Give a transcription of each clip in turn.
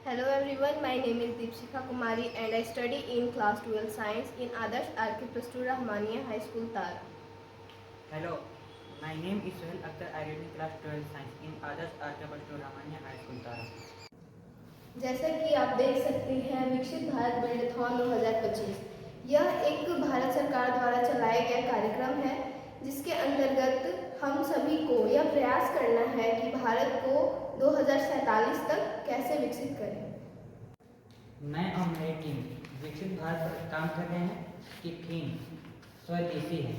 Hello everyone, my name is Deepshikha Kumari and I study in class 12 science in Adarsh RK Plus 2 Rahmaniya High School Tara. Hello, my name is Sohail Akhtar. I read in class 12 science in Adarsh RK Plus 2 Rahmaniya High School Tara. जैसा कि आप देख सकते हैं विकसित भारत बिल्डथॉन 2025 यह एक भारत सरकार द्वारा चलाया गया कार्यक्रम है जिसके अंतर्गत हम सभी को यह प्रयास करना है कि भारत को 2047 तक कैसे विकसित करें। मैं और मेरी टीम विकसित भारत पर काम कर रहे हैं कि थीम स्वदेशी है,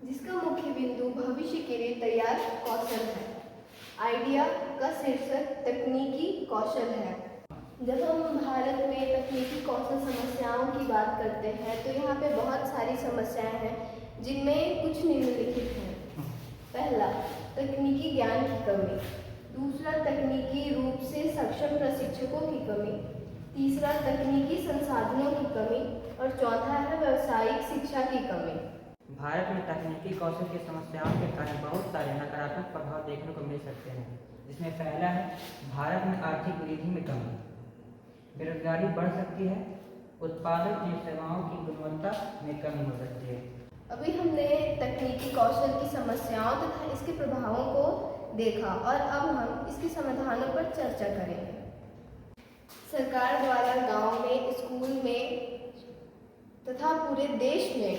जिसका मुख्य बिंदु भविष्य के लिए तैयार कौशल है। आइडिया का शीर्षक तकनीकी कौशल है। जब हम भारत में तकनीकी कौशल समस्याओं की बात करते हैं तो यहाँ पे बहुत सारी समस्याएं हैं जिनमें कुछ निम्नलिखित हैं। पहला, तकनीकी ज्ञान की कमी। दूसरा, तकनीकी रूप से सक्षम प्रशिक्षकों की कमी। तीसरा, तकनीकी संसाधनों की कमी। और चौथा है व्यावसायिक शिक्षा की कमी। भारत में तकनीकी कौशल की समस्याओं के कारण बहुत सारे नकारात्मक प्रभाव देखने को मिल सकते हैं, जिसमें पहला है भारत में आर्थिक वृद्धि में कमी, बेरोजगारी बढ़ सकती है, उत्पादक एवं सेवाओं की गुणवत्ता में कमी हो सकती है। अभी हमने तकनीकी कौशल की समस्याओं तथा इसके प्रभावों को देखा और अब हम इसके समाधानों पर चर्चा करेंगे। सरकार द्वारा गांव में, स्कूल में तथा पूरे देश में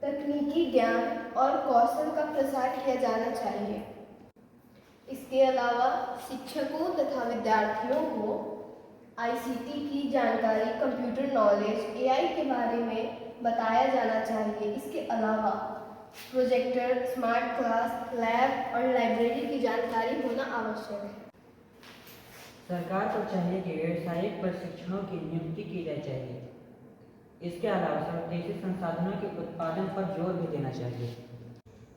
तकनीकी ज्ञान और कौशल का प्रसार किया जाना चाहिए। इसके अलावा शिक्षकों तथा विद्यार्थियों को आईसीटी की जानकारी, कंप्यूटर नॉलेज, एआई के बारे में बताया जाना चाहिए। इसके अलावा प्रोजेक्टर, स्मार्ट क्लास, लैब और लाइब्रेरी की जानकारी होना आवश्यक है। सरकार को चाहिए कि व्यावसायिक प्रशिक्षणों की नियुक्ति की जानी चाहिए। इसके अलावा स्वदेशी संसाधनों के उत्पादन पर जोर भी देना चाहिए।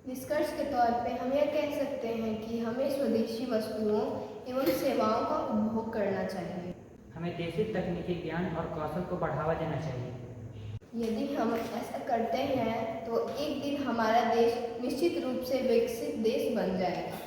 निष्कर्ष के तौर पे हम यह कह सकते हैं कि हमें स्वदेशी वस्तुओं एवं सेवाओं का उपभोग करना चाहिए। हमें देशी तकनीकी ज्ञान और कौशल को बढ़ावा देना चाहिए। यदि हम ऐसा करते हैं तो एक दिन हमारा देश निश्चित रूप से विकसित देश बन जाएगा।